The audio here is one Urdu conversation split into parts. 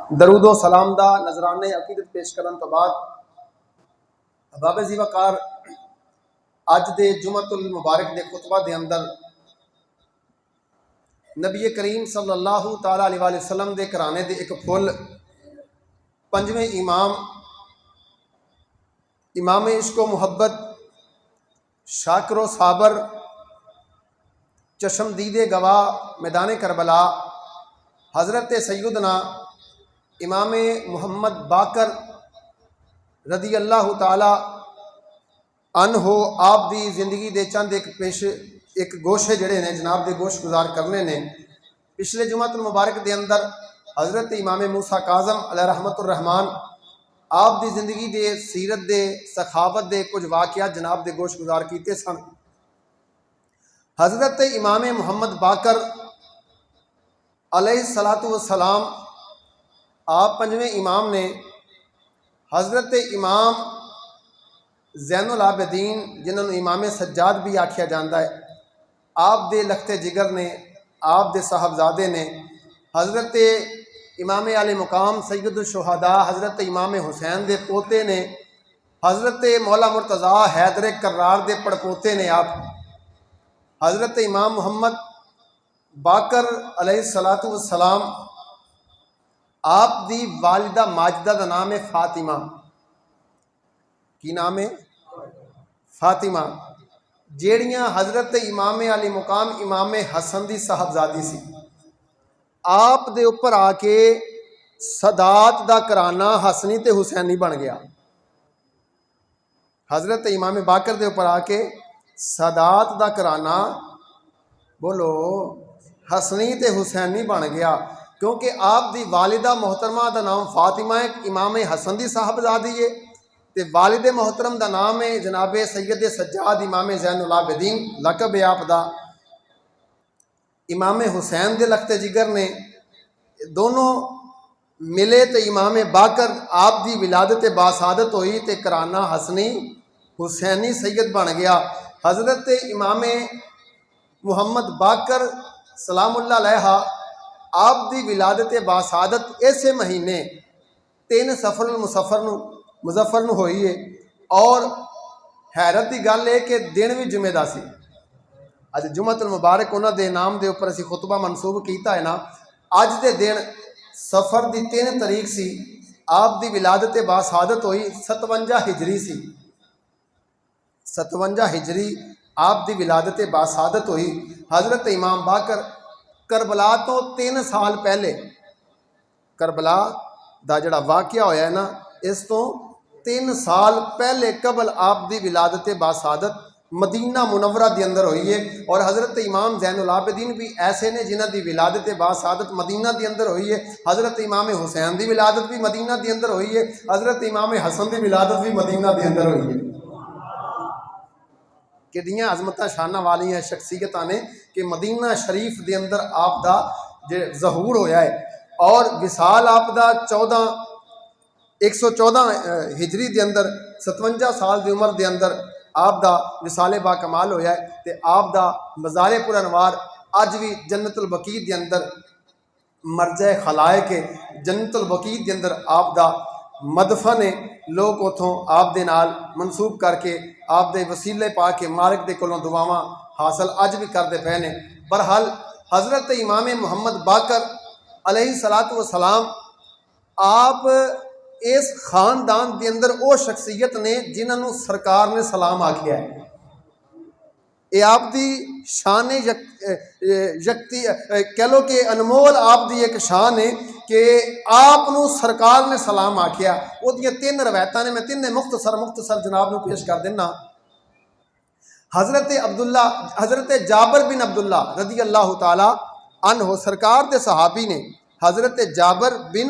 درود و سلام دا نذرانے عقیدت پیش کرن تو بعد احباب زی وقار اج دے جمعۃ المبارک دے خطبہ دے اندر نبی کریم صلی اللہ تعالی علیہ وآلہ وسلم دے کرانے دے ایک پھل پنجویں امام عشق و محبت شاکر و صابر چشمدید گواہ میدان کربلا حضرت سیدنا امام محمد باقر رضی اللہ تعالی عنہ آپ دی زندگی دے چند ایک گوشے جڑے نے جناب دے گوش گزار کرنے نے پچھلے جمعۃ المبارک دے اندر حضرت امام موسیٰ کاظم علیہ رحمت الرحمن آپ دی زندگی دے سیرت دے سخاوت دے کچھ واقعات جناب دے گوش گزار کیتے سن۔ حضرت امام محمد باقر علیہ السلام آپ پنجویں امام نے حضرت امام زین العابدین جنہوں نے امام سجاد بھی آکھیا جاندہ ہے، آپ دے لخت جگر نے، آپ دے صاحبزادے نے، حضرت امام علی مقام سید الشہداء حضرت امام حسین دے پوتے نے، حضرت مولا مرتضیٰ حیدر کرار دے پڑپوتے نے، آپ حضرت امام محمد باقر علیہ السلام آپ دی والدہ ماجدہ دا نام ہے فاطمہ۔ کی نام ہے؟ فاطمہ، جیڑیاں حضرت امام علی مقام امام حسن دی صاحبزادی سی۔ آپ دے اوپر آ کے سادات دا کرانہ حسنی تے حسینی بن گیا۔ حضرت امام باقر دے اوپر آ کے سادات دا کرانہ بولو حسنی تے حسینی بن گیا، کیونکہ آپ دی والدہ محترمہ دا نام فاطمہ ہے، امام حسن دی صاحبزادی ہے، تے والد محترم دا نام ہے جناب سید سجاد امام زین العابدین، لقب ہے آپ دا۔ امام حسین دے لخت جگر نے، دونوں ملے تے امام باقر آپ دی ولادت باسعادت ہوئی تے کرانہ حسنی حسینی سید بن گیا۔ حضرت امام محمد باقر سلام اللہ علیہ آپ دی ولادت باسعادت ایسے مہینے 3 سفر مظفر نو ہوئی ہے، اور حیرت دی گل ہے کہ دن بھی جمعہ دا سی۔ اج جمعۃ المبارک انہاں دے نام دے اوپر اسی خطبہ منسوب کیتا ہے نا، اج دے دن سفر دی 3 تاریخ سی، آپ دی ولادت باسعادت ہوئی 57 ہجری سی، 57 ہجری آپ دی ولادت باسعادت ہوئی۔ حضرت امام باقر کربلا تو 3 سال پہلے، کربلا دا جڑا واقعہ ہویا ہے نا، اس تو 3 سال پہلے قبل آپ دی ولادت باسعادت مدینہ منورہ دی اندر ہوئی ہے، اور حضرت امام زین العابدین بھی ایسے نے جنہ دی ولادت باسعادت مدینہ دی اندر ہوئی ہے۔ حضرت امام حسین دی ولادت بھی مدینہ دی اندر ہوئی ہے، حضرت امام حسن دی ولادت بھی مدینہ دی اندر ہوئی ہے۔ کڈیاں عظمتاں شانہ والی ہیں شخصیتاں نے کہ مدینہ شریف دے اندر آپ دا ظہور ہویا ہے، اور وصال آپ دا 114 ہجری دے اندر 57 سال دی عمر دے اندر آپ دا وصال با کمال ہویا ہے، تے آپ دا مزار پر انوار اج بھی جنت البقیع دے اندر مرجع خلائق کے جنت البقیع دے اندر آپ دا مدفن ہے، لوگ اتھوں آپ دے نال منسوب کر کے آپ دے وسیلے پا کے مالک دے کولوں دعاواں حاصل اج بھی کردے پے نے۔ برحال حضرت امام محمد باقر علیہ السلام آپ اس خاندان دے اندر او شخصیت نے جنہاں نوں سرکار نے سلام آکھیا ہے۔ اے آپ دی شان یکتی کہہ لو کہ انمول آپ دی ایک شان ہے کہ آپ نو سرکار نے سلام آکھیا۔ وہ دیاں 3 روایتاں نے، میں 3 مختصر جناب نو پیش کر دینا۔ حضرت جابر بن عبداللہ رضی اللہ تعالی عنہ سرکار دے صحابی نے، حضرت جابر بن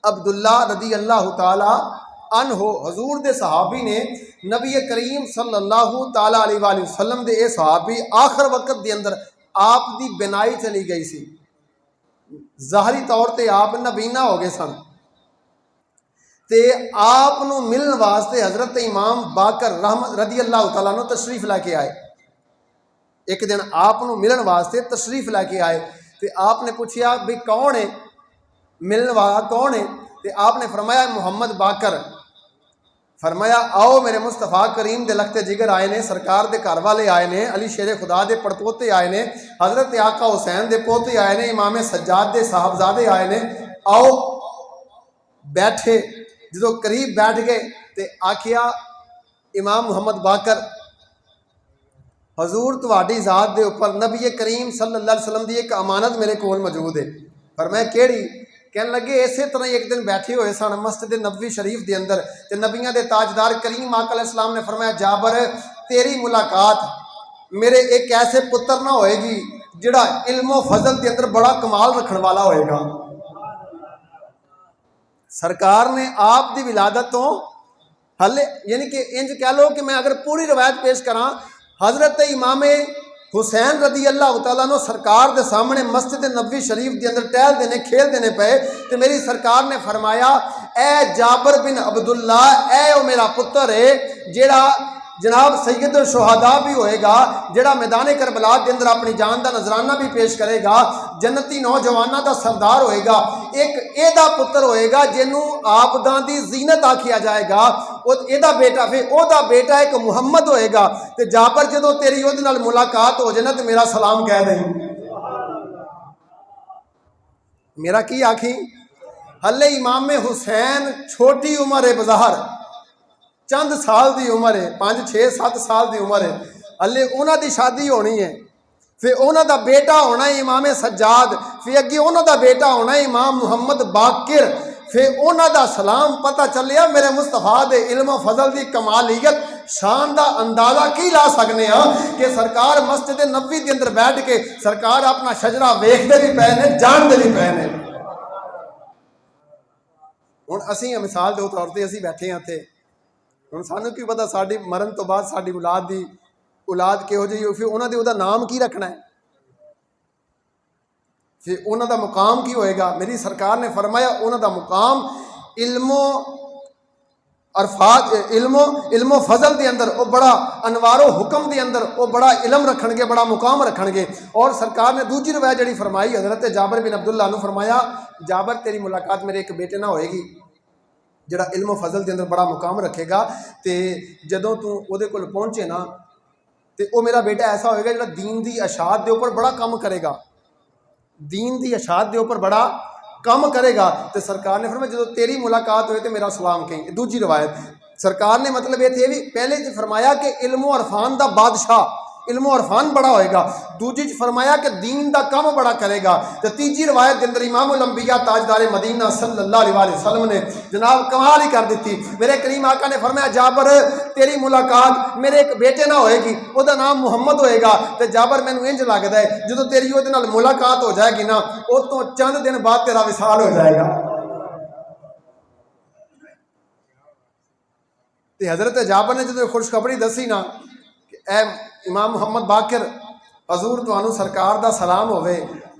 عبداللہ رضی اللہ تعالی عنہ حضور دے صحابی نے، نبی کریم صلی اللہ تعالی علیہ وآلہ وسلم دے اے صحابی آخر وقت دے اندر آپ دی بینائی چلی گئی سی، ظاہری طور تے آپ نبینا ہو گئے سن، تے آپ نو ملن واسطے حضرت امام باقر رضی اللہ تعالیٰ عنہ تشریف لے کے آئے۔ ایک دن آپ نو ملن واسطے تشریف لے کے آئے، تے آپ نے پوچھیا بھی کون ہے؟ ملنے والا کون ہے؟ تو آپ نے فرمایا محمد باقر۔ فرمایا آؤ میرے مصطفیٰ کریم دے لخت جگر آئے نے، سرکار دے گھر والے آئے نے، علی شیر خدا دے پڑپوتے آئے نے، حضرت آقا حسین دے پوتے آئے نے، امام سجاد دے صاحبزادے آئے نے، آؤ بیٹھے۔ جدو قریب بیٹھ گئے تے آکھیا امام محمد باقر حضور تواڈی ذات دے اوپر نبی کریم صلی اللہ علیہ وسلم دی ایک امانت میرے کول موجود ہے۔ فرمایا کیڑی؟ کہنے لگے اسی طرح ایک دن بیٹھے ہوئے سن مسجد نبوی شریف دے اندر تے نبیاں دے تاجدار کریم آقا علیہ السلام نے فرمایا جابر تیری ملاقات میرے ایک ایسے پتر نہ ہوئے گی جڑا علم و فضل دے اندر بڑا کمال رکھن والا ہوئے گا۔ سرکار نے آپ دی ولادت تو ہلے یعنی کہ انج کہہ لو کہ میں اگر پوری روایت پیش کراں، حضرت امام حسین رضی اللہ تعالیٰ عنہ سرکار دے سامنے مسجد نبوی شریف دے اندر ٹہل دینے کھیل دینے پے تو میری سرکار نے فرمایا اے جابر بن عبداللہ، اے او میرا پتر ہے جیڑا جناب سید الشہداء بھی ہوئے گا، جڑا میدان کربلا دے اندر اپنی جان دا نذرانہ بھی پیش کرے گا، جنتی نوجوانہ دا سردار ہوئے گا، ایک ایدا پتر ہوئے گا جنوں آپ دی زینت آکھیا جائے گا، ایدا بیٹا پھر او دا بیٹا ایک محمد ہوئے گا۔ تے جابر جدوں تیری او دے نال ملاقات ہو جائے نا تے میرا سلام کہہ دیں۔ میرا کی آکھی؟ ہلے امام حسین چھوٹی عمر ہے بظاہر، چند سال دی عمر ہے، 5-6-7 سال دی عمر ہے، ہلے انہاں دی شادی ہونی ہے، پھر انہاں دا بیٹا ہونا ہے امام سجاد، پھر اگے انہاں دا بیٹا ہونا ہے امام محمد باقر، پھر انہاں دا سلام پتہ چلیا میرے مصطفیٰ دے علم و فضل دی کمالیت شان دا اندازہ کی لا سکنے ہاں کہ سرکار مسجد نبوی دے اندر بیٹھ کے سرکار اپنا شجرہ ویکھ دے بھی پے نے، جان دے بھی پے نے۔ ہن اسی مثال دے طور تے اسی بیٹھے ہاں تے ہن سانوں کی پتا ساڈی مرن تو بعد ساڈی اولاد کہو جی ہو، پھر انہاں دے او دا نام کی رکھنا ہے، پھر انہاں دا مقام کی ہوئے گا؟ میری سرکار نے فرمایا انہاں دا مقام علم و فضل دے اندر او بڑا انوار و حکم دے اندر او بڑا علم رکھن گے، بڑا مقام رکھن گے۔ اور سرکار نے دوسری روایت جڑی فرمائی حضرت جابر بن عبداللہ نے فرمایا جابر تیری ملاقات میرے ایک بیٹے نہ ہوئے گی جڑا علم و فضل دے اندر بڑا مقام رکھے گا، تے جدوں تو او دے کول پہنچے نا تے او میرا بیٹا ایسا ہوئے گا جڑا دین دی اشاعت دے اوپر بڑا کام کرے گا، دین دی اشاعت دے اوپر بڑا کام کرے گا۔ تے سرکار نے فرمایا جدوں تیری ملاقات ہوئے تے میرا سلام کہیں۔ دوسری روایت سرکار نے مطلب یہ تھے بھی پہلے فرمایا کہ علم و عرفان دا بادشاہ، علم و عرفان بڑا ہوئے گا، دوجی فرمایا کہ دین دا کام بڑا کرے گا، تے تیجی روایت دے اندر امام الانبیاء تاجدار مدینہ صلی اللہ علیہ وسلم نے جناب کمال ہی کر دیتی۔ میرے کریم آقا نے فرمایا جابر تیری ملاقات میرے ایک بیٹے نہ ہوئے گی، او دا نام محمد ہوئے گا، تے جابر مینوں انج لگدا ہے جدوں تیری او دے نال ملاقات ہو جائے گی نا او تو چند دن بعد تیرا وصال ہو جائے گا۔ تے حضرت جابر نے جدوں خوشخبری دسی نا کہ اے امام محمد باقر حضور تانوں سرکار دا سلام ہوئے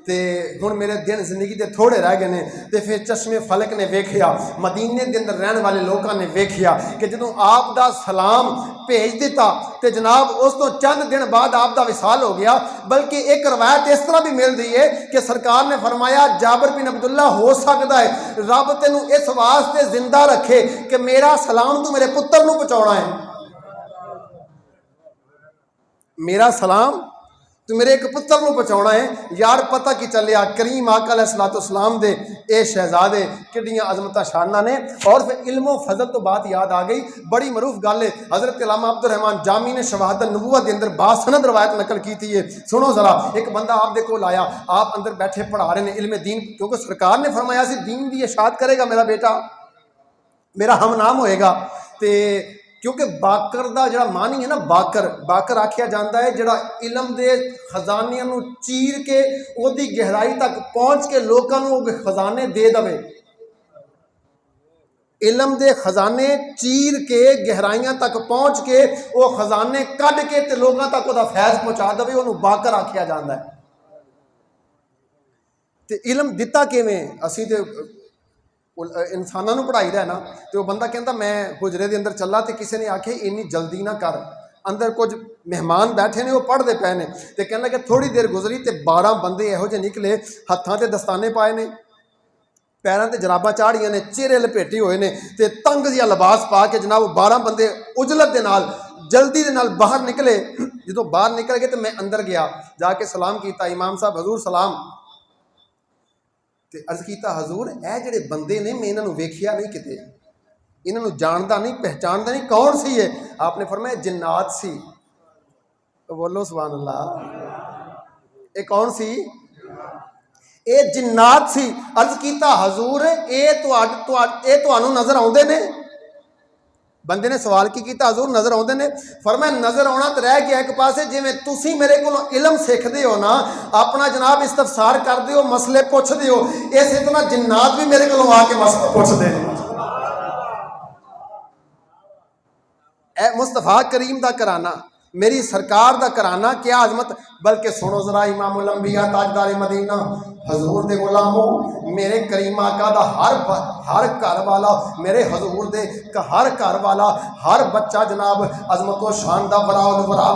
تے ہن میرے دن زندگی دے تھوڑے رہ گئے نے، تے پھر چشمے فلک نے ویکھیا، مدینے دے اندر رہن والے لوکاں نے ویکھیا کہ جدوں آپ دا سلام بھیج دیتا تے جناب اس تو چند دن بعد آپ دا وصال ہو گیا۔ بلکہ ایک روایت اس طرح بھی مل رہی ہے کہ سرکار نے فرمایا جابر بن عبداللہ ہو سکتا ہے رب تینوں اس واسطے زندہ رکھے کہ میرا سلام تو میرے پتر نوں پہنچاਉਣਾ ہے، میرا سلام تو میرے ایک پتر نوں پہنچاਉਣਾ ہے۔ یار پتہ کی چلیا کریم آقا علیہ السلام دے اے شہزادے کڈیاں عظمتاں شاناں نے۔ اور پھر علم و فضل تو بات یاد آ گئی، بڑی معروف گل ہے، حضرت علامہ عبد الرحمن جامی نے شواہد النبوہ دے اندر باسند روایت نقل کی تھی ہے۔ سنو ذرا، ایک بندہ آپ دے کول آیا، آپ اندر بیٹھے پڑھا رہے ہیں علم دین، کیونکہ سرکار نے فرمایا سی دین دی اشاعت کرے گا میرا بیٹا، میرا ہم نام ہوئے گا۔ تے کیونکہ باقر دا جڑا معنی ہے نا، باقر آکھیا جاندا ہے جڑا علم دے خزانیاں نو چیر کے او دی گہرائی تک پہنچ کے لوکاں نو خزانے دے دوے، علم دے خزانے چیر کے گہرائیاں تک پہنچ کے او خزانے کڈ کے تے لوکاں تک او دا فیض پہنچا دوے، اونوں باقر آکھیا جاندا ہے۔ تے علم دتا کیویں؟ اسی تے انساناں نوں پڑھائی دا ہے نا، تے وہ بندہ کہندا میں حجرے دے اندر چلا تے کسے نے آکھے انی جلدی نہ کر، اندر کچھ مہمان بیٹھے نے وہ پڑھ دے پے نے، تے کہن لگا تھوڑی دیر گزری تے 12 بندے یہو جے نکلے ہتھاں تے دستانے پائے نے، پیروں تے جراباں چاڑیاں نے، چہرے لپیٹے ہوئے نے تے تنگ جہا لباس پا کے جناب 12 بندے اجلت دے نال جلدی دے نال باہر نکلے. جدوں باہر نکل گئے تو میں اندر گیا، جا کے سلام کیتا، امام صاحب حضور سلام. تے عرض کیتا حضور اے جڑے بندے نے میں انہاں نوں ویکھیا نہیں کتے، انہاں نوں جاندا نہیں پہچاندا نہیں، کون سی ہے؟ آپ نے فرمایا جنات سی. بولو سبحان اللہ. اے کون سی؟ اے جنات سی. عرض کیتا حضور اے تانوں نظر آوندے نے؟ بندے نے سوال کی کیتا حضور نظر آوندے نے؟ فرمایا نظر آنا تو رہ گیا ایک پاسے، جویں تسی میرے کولوں علم سیکھدے ہو نا، اپنا جناب استفسار کردے ہو، مسئلے پوچھدے ہو، اسی طرح جنات بھی میرے کولوں آ کے مسئلے پوچھدے ہیں. اے مصطفیٰ کریم دا کرانہ، میری سرکار دا کرانہ، کیا عظمت. بلکہ سنو ذرا امام الانبیاء تاجدار مدینہ حضور دے غلاموں، میرے کریم آقا دا ہر گھر والا، میرے حضور دے ہر گھر والا، ہر بچہ جناب عظمت و شان دا ورا الورا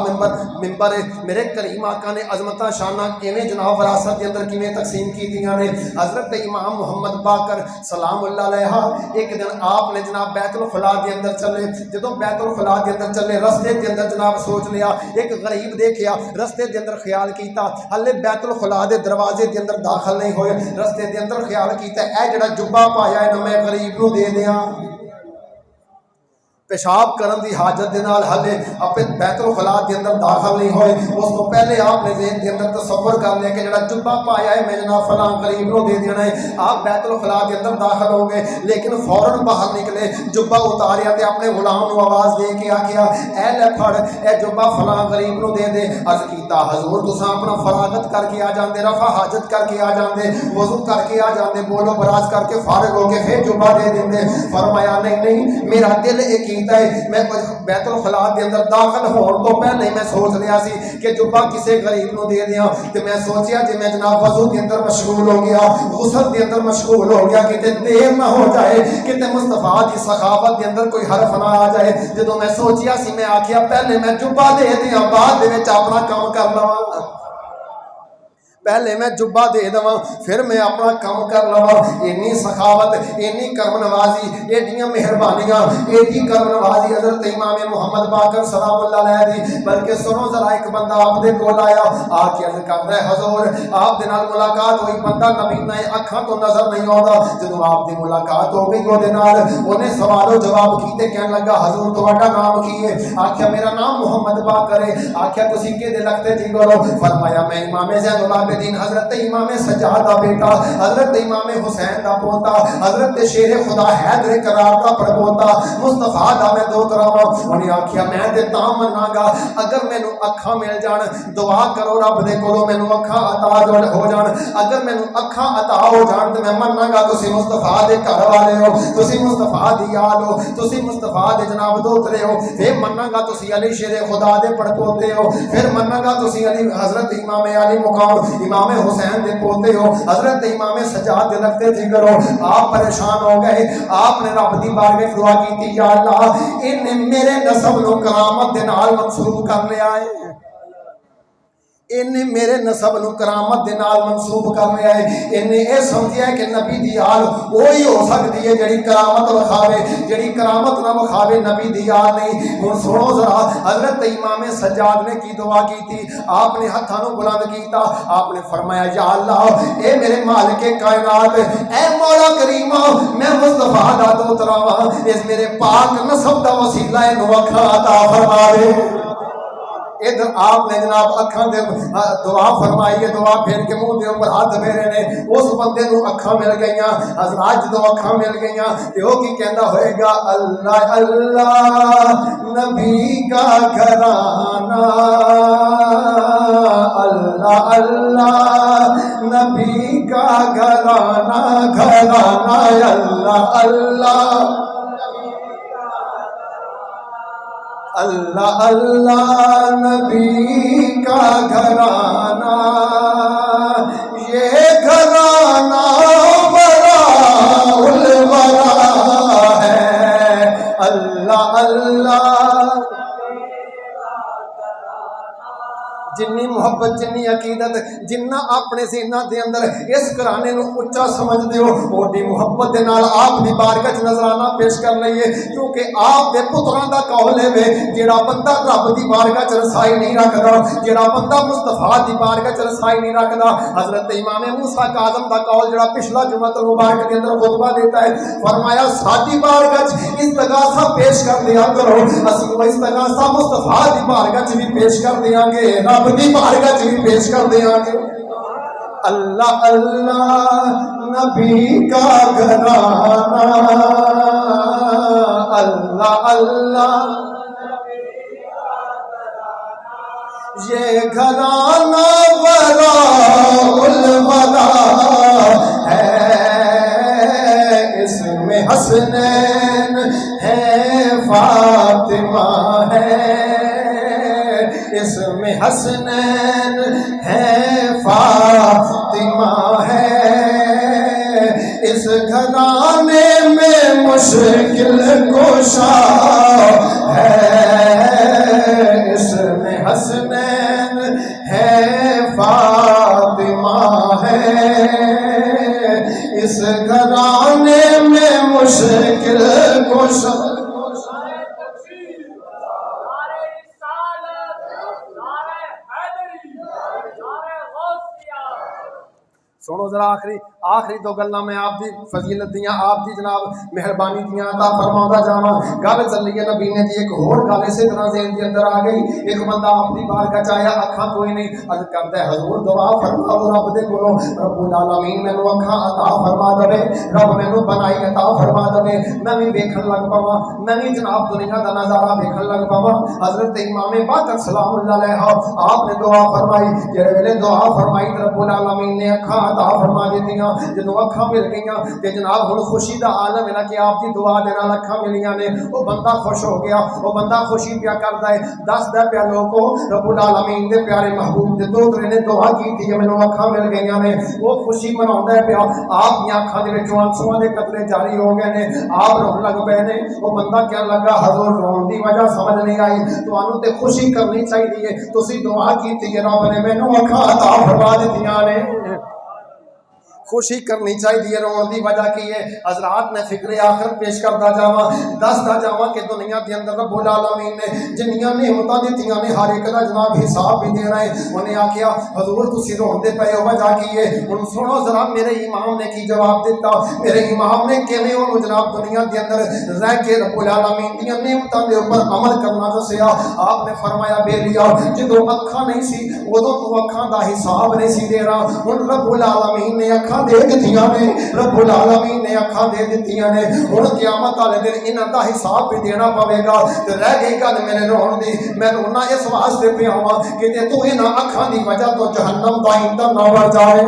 ممبر ہے. میرے کریم آقا نے عظمت شانہ کیویں جناب وراثت دے اندر کیویں تقسیم کیتیاں نے. حضرت امام محمد باقر سلام اللہ علیہ ایک دن آپ نے جناب بیت الخلا دے اندر چلے. جدوں بیت الخلا دے اندر چلے، رستے دے اندر جناب سوچ لیا، ایک غریب دیکھیا، رستے دے اندر خیال کیتا ہلے بیت الخلا دے دروازے دے اندر داخل نہیں ہوئے، رستے دے اندر خیال کیتا اے جڑا جبہ پایا ہے نا میں غریب نو دے دیاں. پیشاب کرن دی حاجت دے نال ہلے اپنے بیت الخلا دے اندر داخل نہیں ہوئے. اس تو پہلے آپ نے ذہن دے اندر تصور کر لیا کہ جڑا جبہ پایا ہے میں جناب فلاں غریب نو دے دینا ہے. آپ بیت الخلا دے اندر داخل ہو گئے، لیکن فوراً باہر نکلے، جبہ اتاریا تے اپنے غلام نو آواز دے کے آکھیا اے لے پھڑ اے جبہ فلاں غریب نو دے دے. عرض کیتا حضور تساں اپنا فراغت کر کے آ جاندے، رفع حاجت کر کے آ جاندے، وضو کر کے آ جاندے، بولو براز کر کے فارغ ہو کے پھر جبہ دے دیندے. فرمایا نہیں میرا دل ایک میں بیت الخلا دے اندر داخل ہون تو پہلے میں سوچ لیا سی کہ جبہ کسے غریب نو دے دیاں. تے میں سوچیا جے میں جناب وضو دے اندر مشغول ہو گیا، غسل دے اندر مشغول ہو گیا، کتے دیر نہ ہو جائے، کتے مصطفیٰ دی سخاوت دے اندر کوئی حرف نہ آ جائے. جدوں میں سوچیا سی میں آکھیا پہلے میں جبہ دے دیاں، بعد دے وچ اپنا کام کر لواں. پہلے میں جبہ دے دواں پھر میں اپنا کام کر لواں. اینی سخاوت، اینی کرم نوازی، ایڈیاں مہربانیاں، ایڈی کرم نوازی حضرت امام محمد باقر سلام اللہ علیہ دی. بلکہ سنو ذرا ایک بندہ آپ دے کول آیا، آ کے عرض کردا ہے حضور آپ دے نال ملاقات ہوئی، بندہ نبینا ہے، اکھاں تو نظر نہیں آوندا. جدوں آپ دی ملاقات ہو گئی اودے نال اونے سوال و جواب کیتے کہن لگا حضور تہاڈا نام کی ہے؟ آکھیا میرا نام محمد باقر ہے. آکھیا تسی کدے لگتے جی کرو؟ فرمایا میں امام زین العابدین حضرت امام سجاد دا بیٹا، حضرت امام حسین دا پوتا، حضرت شیر خدا حیدر کرار دا پڑپوتا، مصطفیٰ دا میں دو کراواں. انہیں آکھیا میں تے تاں مناں گا اگر مینوں اکھاں مل جان، دعا کرو رب دے کولوں مینوں اکھاں عطا ہو جان. اگر مینوں اکھاں عطا ہو جان تے میں مناں گا تسی مصطفیٰ دے گھر والے ہو، تسی مصطفیٰ دی یاد ہو، تسی مصطفیٰ دے جناب دوترے ہو. پھر مناں گا تسی علی شیر خدا دے پڑپوتے ہو، پھر مناں گا تسی علی حضرت امام علی مقام امام حسین دے پوتے ہو، حضرت امام سجاد دے لگتے جگر ہو. آپ پریشان ہو گئے، آپ نے رب دی بارگاہ دعا کی یا اللہ ان میرے نسب نو کرامت دے نال منسوب کر لیا ہے، انہیں میرے نسب نو کرامت دے نال منسوب کر لیا ہے. انہیں اے سمجھیا ہے کہ نبی دی آل وہی ہو سکتی ہے جڑی کرامت وکھاوے، جڑی کرامت نہ وکھاوے نبی دی آل نہیں. ہن سنو ذرا حضرت امام سجاد نے کی دعا کی تھی. آپ نے ہتھاں نو بلند کیتا، آپ نے فرمایا یا اللہ اے میرے مالک کائنات، اے مولا کریمہ میں مصطفیٰ دا دوترا ہاں، اس میرے پاک نسب دا وسیلہ نو اکھاں عطا فرما دے. ادھر آپ نے جناب اکھاں دے دعا فرمائی ہے، دعا پھیر کے منہ دے اوپر ہاتھ پھیرے نے. اس بندے نو اکھاں مل گئیاں. حضرات جدوں اکھاں مل گئیاں تے او کی کہندا ہوئے گا اللہ اللہ نبی کا گھرانہ، اللہ اللہ نبی کا گھرانہ، گھرانہ اللہ اللہ اللہ اللہ نبی کا گھرانہ، یہ گھرانہ وراء الورا ہے. اللہ اللہ جنی محبت جنی عقیدت جنہ اپنے سینہ دے اندر اس گھرانے نو اچا سمجھ دیو اوڈی محبت دے نال آپ دی بارگاہ نذرانہ پیش کر لئیے کیونکہ آپ دے پتراں دا قول ہے وے جڑا بندہ رب دی بارگاہ چ رسائی نہیں رکھدا جڑا بندہ مصطفیٰ دی بارگاہ چ رسائی نہیں رکھدا حضرت امام موسیٰ کاظم دا قول جڑا پچھلا جمعہ المبارک دے اندر خطبہ دیتا ہے فرمایا ساڈی بارگاہ چ استغاثہ پیش کر دیا کرو اسی وہ استغاثہ مصطفیٰ دی بارگاہ چ بھی پیش کر دیاں گے رب دی بارگاہ چ بھی پیش کر دیاں گے اللہ اللہ نبی کا گھرانہ اللہ اللہ یہ گھرانہ وراء الولا ہے اس میں حسنین ہے فاطمہ ہے اس میں حسنین ہے فاطمہ ہے اس گھرانے میں مشکل کشا ہے اس میں حسنین ہے فاطمہ ہے اس گھرانے میں مشکل کشا سنو ذرا آخری دو گلاں میں آپ دی فضیلت دیاں آپ دی جناب مہربانی دیاں عطا فرماوندا جاواں گل چلی ہے نبی نے دی ایک ہور گل اسی طرح ذہن دے اندر آ گئی ایک بندہ آپ دی بارگاہ چ آیا اکھاں کوئی نہیں عرض کردا ہے حضور دعا فرماؤ رب دے کولوں رب العالمین مینوں اکھاں عطا فرما دے رب مینوں بنائی عطا فرما دے میں بھی ویکھن لگ پاواں میں بھی جناب دنیا دا نظارہ ویکھن لگ پاواں حضرت امام باقر سلام اللہ علیہ آپ نے دعا فرمائی جڑے ویلے دعا فرمائی رب العالمین نے اکھاں عطا فرما دیتیاں جدوں اکھاں مل گئیاں تے جناب ہن خوشی دا عالم ہے کہ آپ دی دعا دے نال اکھاں ملیاں نے او بندہ خوش ہو گیا او بندہ خوشی پیا کردا ہے دسدا پیا لوکو رب العالمین دے پیارے محبوب دے دوترے نے دعا کیتی ہے مینوں اکھاں مل گئیاں نے او خوشی مناوندا ہے پیا آپ دی اکھاں دے وچوں آنسواں دے قطرے جاری ہو گئے نے آپ رون لگ پئے نے او بندہ کہن لگا حضور رون دی وجہ سمجھ نہیں آئی تانوں تے خوشی کرنی چاہیے تسی دعا کیتی ہے رب نے مینوں اکھاں عطا فرما دتیاں نے خوشی کرنی چاہیے رون دی وجہ کی ہے حضرات نے فکر آخر پیش کرتا جاواں دستا جاواں کہ دنیا کے اندر رب العالمین نے جنیاں نعمتاں دتیاں نے ہر ایک دا جناب حساب بھی دینا ہے انہیں آکھیا حضور تسی روندے پئے ہو وجہ کی ہے ہن سنو ذرا میرے امام نے کی جواب دیتا میرے امام نے کیویں انہوں جناب دنیا کے اندر رہ کے رب العالمین دی نعمتاں دے اوپر عمل کرنا دسیا آپ نے فرمایا بے لیا جدوں اکھاں نہیں سی اودوں تو اکھاں دا حساب نہیں سی دے رہا ہن رب العالمین نے اکھاں دے دتیاں نے رب العالمین نے اکھاں دے دتیاں نے ہن قیامت والے دن انہاں دا حساب بھی دینا پوے گا تے رہ گئی گل میرے رون دی میں رونا اس واسطے پیا ہواں کہ تے تو انہاں اکھاں دی وجہ تو جہنم دا ایندھن نہ بن جائے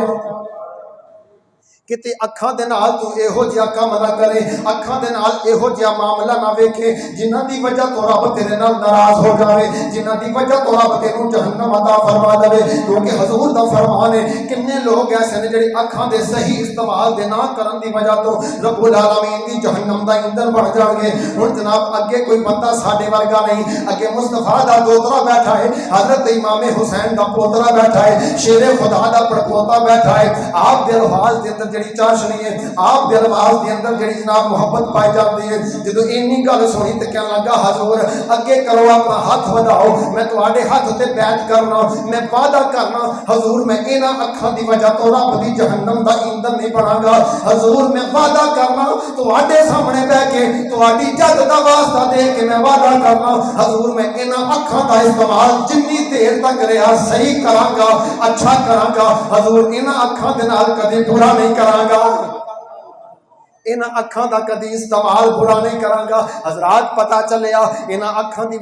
کتے اکھاں دے نال تو ایہو جہا کم نہ کرے اکھاں دے نال ایہو جہا معاملہ نہ ویکھے جنہاں دی وجہ تو رب تیرے نال ناراض ہو جاوے جنہاں دی وجہ تو رب تینوں جہنم عطا فرما دے کیونکہ حضور دا فرمان ہے کنے لوگ ایسے نے جڑے اکھاں دے صحیح استعمال دے نہ کرن دی وجہ تو رب العالمین دی جہنم دا ایندھن بن جان گے ہن جناب اگے کوئی بندہ ساڈے ورگا نہیں اگے مصطفیٰ دا دوترا بیٹھا ہے حضرت امام حسین دا پوترا بیٹھا ہے شیر خدا دا پڑپوتا بیٹھا ہے آپ دے الفاظ دے اندر جڑی چاشنی ہے آپ دے الفاظ دے اندر جڑی جناب محبت پائی جاتی ہے جدوں اینی گل سنی تے کہن لگا حضور اگے کرو اپنا ہاتھ وداؤ میں تواڈے ہاتھ تے بیعت کرنا میں وعدہ کرنا حضور میں انہاں اکھاں دی وجہ تو رب دی جہنم دا ایندھن نہیں بناں گا حضور میں وعدہ کرنا تواڈے سامنے بیٹھ کے تواڈی جد دا واسطہ دے کے میں وعدہ کرنا حضور میں انہاں اکھاں دا استعمال جنی دیر تک رہا صحیح کراں گا اچھا کراں گا حضور انہاں اکھاں دے نال کدی برا نہیں کراں گا انہاں اکھاں دا کدی استعمال برا نہیں کراں گا حضرات پتہ چلیا انہاں اکھاں دی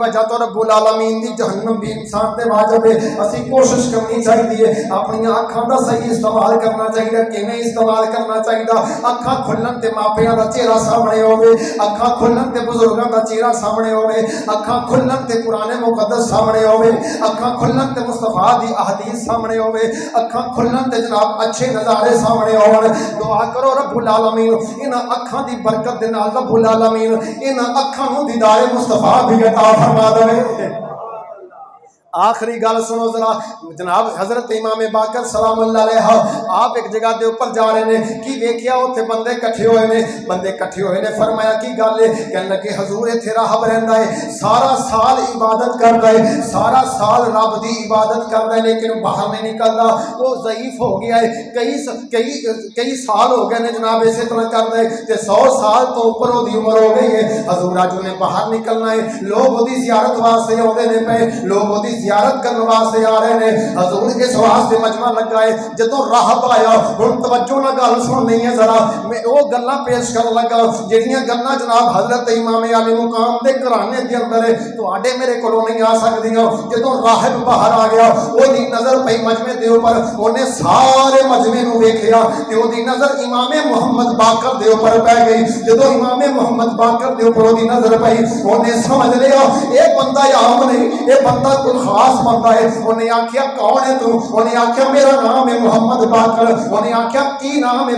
وجہ تو رب العالمین دی جہنم بھی انسان تے واجب ہے اسی کوشش کرنی چاہیے اپنی اکھاں دا صحیح استعمال کرنا چاہیے کیویں استعمال کرنا چاہیے اکھاں کھلن تے ماپیاں دا چہرہ سامنے ہوے اکھاں کھلن تے بزرگاں دا چہرہ سامنے ہوے اکھاں کھلن تے قرآن مقدس سامنے ہوے اکھاں کھلن تے مصطفیٰ دی احادیث سامنے ہوے اکھاں کھلن تے جناب اچھے نظارے سامنے ہون دعا کرو رب العالمین انہاں اکھاں دی برکت دے نال رب العالمین انہاں اکھاں نوں دیدار مصطفیٰ بھی عطا فرما دے آخری گل سنو ذرا جناب حضرت امام باقر سلام اللہ علیہ آپ ایک جگہ دے اوپر جا رہے ہیں کی ویکھیا اتنے بندے کٹھے ہوئے نے فرمایا کی گل ہے کہنے لگے حضور اتنے راہب رہندا ہے سارا سال عبادت کردا ہے سارا سال رب دی عبادت کردا ہے لیکن باہر نہیں نکلدا وہ ضعیف ہو گیا ہے کئی سال ہو گئے نے جناب اسی طرح کردا ہے تے 100 سال تو اوپر دی عمر ہو گئی ہے حضور اج نے باہر نکلنا ہے لوگ اودی زیارت واسطے آوندے نے پے لوگ اودی زیارت کرنے واسطے آ رہے ہیں حضور اس واسطے مجمع لگا ہے جدوں راہب آیا ہن توجہ نہ گل سننی ہے ذرا میں وہ گلاں پیش کرن لگا جہڑیاں گلاں جناب حضرت امام علی مقام دے گھرانے دے اندر تواڈے میرے کولوں نہیں آ سکدیاں جدوں راہب باہر آ گیا اودی نظر پئی مجمع دے اوپر اونے سارے مجمع نو ویکھیا تے اودی نظر امام محمد باقر دے اوپر پے گئی جدوں امام محمد باقر دے اوپر اودی نظر پئی اونے سمجھ لیا اے بندہ عام نہیں اے بندہ کوئی خاص بندہ ہے انہیں آکھیا کون ہے تو انہیں آکھیا میرا نام ہے محمد باقر انہیں آکھیا کی نام ہے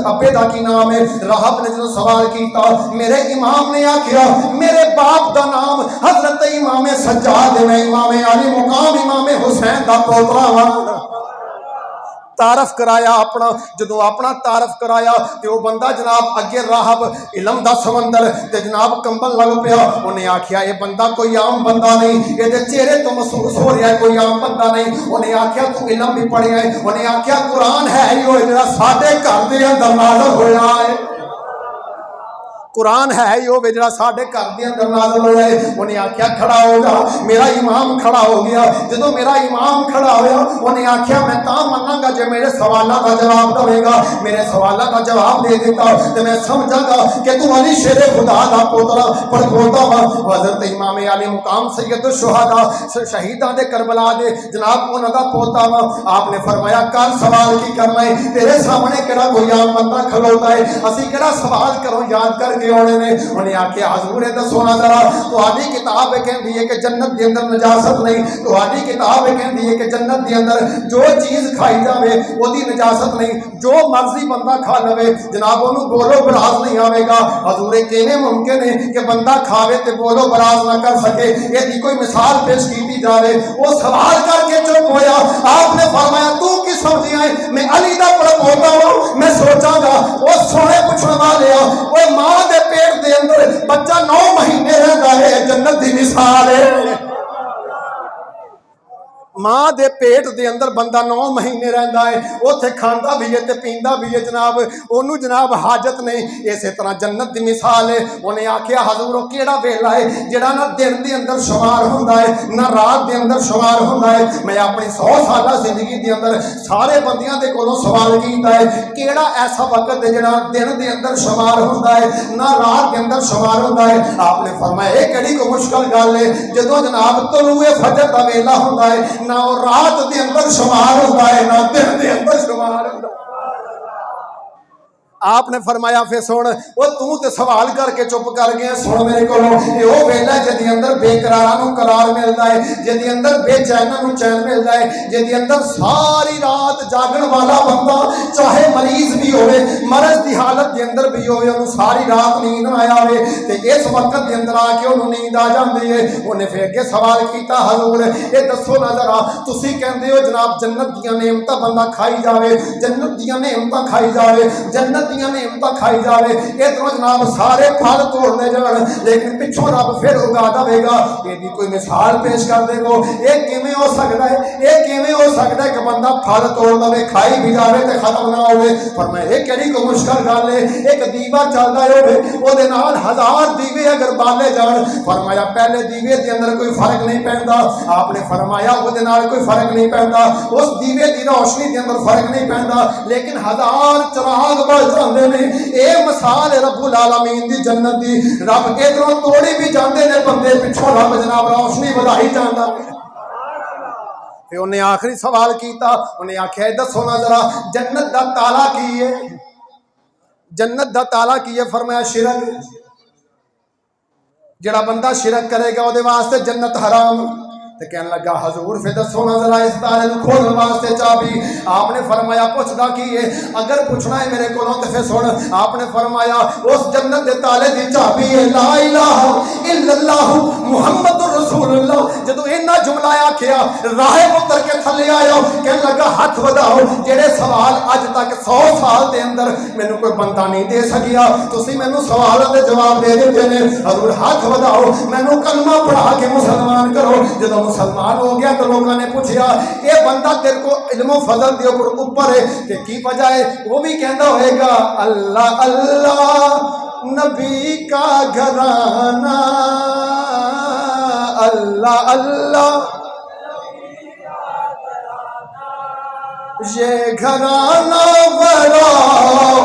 ابے دا کی نام ہے راہب نے جو سوال کیتا میرے امام نے آکھیا میرے باپ دا نام حضرت امام سجاد ہے میں امام علی مقام امام حسین دا پوترا ہاں تعارف کرایا اپنا جدوں اپنا تعارف کرایا تے وہ بندہ جناب اگے راہب علم دا سمندر تے جناب کمبل لگ پیا انہیں آکھیا یہ بندہ کوئی عام بندہ نہیں یہ چہرے تو محسوس ہو رہا ہے کوئی عام بندہ نہیں انہیں آکھیا تو علم بھی پڑھیا ہے انہیں آکھیا قرآن ہے ہی وہ جڑا ساڈے گھر دے اندر نازل ہویا ہے قرآن ہے ہی وہ جڑا ساڈے گھر دے اندر نازل ہویا ہے انہیں آکھیا کھڑا ہو جا میرا امام کھڑا ہو گیا جدوں میرا امام کھڑا ہویا انہیں آکھیا میں تاں مناں گا جے میرے سوالاں دا جواب دے گا میرے سوالاں دا جواب دے دیتا تے میں سمجھاں گا کہ تو علی شیر خدا دا پوترا پڑھوتا وا حضرت امام علی مقام سید الشہداء شہیداں دے کربلا دے جناب انہاں دا پوتا وا آپ نے فرمایا کر سوال کی کرنا ہے تیرے سامنے کیڑا کوئی عام بندہ کھلوتا ہے اسی کیڑا سوال کرو یاد کر کے انہیں آکھیا حضور دسو نا ذرا تہاڈی کتاب کہندی ہے کہ جنت دے اندر نجاست نہیں تہاڈی کتاب کہندی ہے کہ جنت دے اندر جو چیز کھائی جاوے اودی نجاست نہیں جو مرضی بندہ کھا لوے جناب اونوں بولو براز نہیں آوے گا حضور کیویں ممکن ہے کہ بندہ کھاوے تے بولو براز نہ کر سکے یہ دی کوئی مثال پیش کیتی جاوے وہ سوال کر کے چپ ہویا آپ نے فرمایا تو کی سمجھیا ہے میں علی دا پڑھوتا ہوں میں سوچاں گا وہ سونے پوچھن والے وہ ماں دے پیٹ دے اندر بچہ 9 مہینے رہتا ہے جنت دی مثال ہے ماں دے پیٹ دے اندر بندہ 9 مہینے رہندا ہے اوتھے کھاندا بھی ہے تے پیندا بھی ہے جناب اونوں جناب حاجت نہیں اسی طرح جنت دی مثال ہے انہیں آکھیا حضور کیڑا ویلا ہے جڑا نہ دن دے اندر شمار ہوندا ہے نہ رات دے اندر شمار ہوندا ہے میں اپنی 100 سالہ زندگی دے اندر سارے بندیاں دے کولوں سوال کیتا ہے کیڑا ایسا وقت ہے جڑا دن دے اندر شمار ہوندا ہے نہ رات دے اندر شمار ہوندا ہے آپ نے فرمایا اے کیڑی کو مشکل گل ہے جدوں جناب طلوع فجر دا ویلا ہوندا ہے نہ رات دے اندر شمار ہوتا ہے نہ دن دے اندر شمار ہوتا ہے آپ نے فرمایا پھر سن وہ تو تے سوال کر کے چپ کر گیا سن میرے کو یہ وہ ویلا جدی اندر بے قرارا نو قرار ملتا ہے جدی اندر بے چینا نو چین ملتا ہے جدی اندر ساری رات جاگن والا بندہ چاہے مریض بھی ہوئے مرض دی حالت دے اندر بھی ہوئے انہوں ساری رات نیند نہ آیا ہوئے تے اس وقت دے اندر آ کے انہوں نیند آ جاندی ہے انہیں پھر کے سوال کیتا حضور یہ دسو نہ ذرا تسی کہندے ہو جناب جنت دیاں نعمتاں بندہ کھائی جاوے جنت دیاں نعمتاں کھائی جاوے جنت دیاں نعمتاں کھائی جاوے ادھروں جناب سارے پھل توڑنے جان لیکن پچھوں رب پھر اگا دے گا یہ کوئی مثال پیش کر دے گو یہ کیویں ہو سکتا ہے یہ کیویں ہو سکتا ہے کہ بندہ پھل توڑ دے کھائی بھی جاوے تے ختم نہ ہوئے فرمایا یہ کیڑی کوئی مشکل گل ہے ایک دیوا چلدا ہوئے او دے نال 1000 دیوے اگر بالے جان فرمایا پہلے دیوے دے اندر کوئی فرق نہیں پیندا آپ نے فرمایا او دے نال کوئی فرق نہیں پیندا اس دیوے دی روشنی دے اندر فرق نہیں پیندا لیکن 1000 چراغ بل جاندے نے اے مثال رب العالمین دی جنت دی رب ادھروں توڑی بھی جاندے نے بندے پچھوں رب جناب روشنی ودائی جاندا پھر انہیں آخری سوال کیتا انہیں آکھیا دسو نا ذرا جنت دا تالا کی ہے جنت دا تالا کی ہے فرمایا شرک جڑا بندہ شرک کرے گا وہ واسطے جنت حرام تے کہنے لگا حضور پھر دسو نا ذرا اس تالے نوں کھولن واسطے چابی. آپ نے فرمایا پوچھدا کی ہے؟ اگر پوچھنا ہے میرے کولوں تے پھر سن. آپ نے فرمایا اس جنت دے تالے دی چابی ہے لا الہ الا اللہ محمد رسول اللہ. جدو اینا جملہ آکھیا راہ اتر کے تھلے آیا کہنے لگا ہاتھ وداؤ جڑے سوال اج تک 100 سال دے اندر مینوں کوئی بندہ نہیں دے سکیا تسی مینوں سوالاں دے جواب دے دتے نے. حضور ہاتھ وداؤ مینوں کلمہ پڑھا کے مسلمان کرو. جدو مسلمان ہو گیا تو لوگوں نے پوچھا اے بندہ تیرے کو علم و فضل دے اوپر ہے کہ کی وجہ ہے؟ وہ بھی کہندا ہوئے گا اللہ اللہ نبی کا گھرانہ اللہ اللہ یہ گھرانہ وراء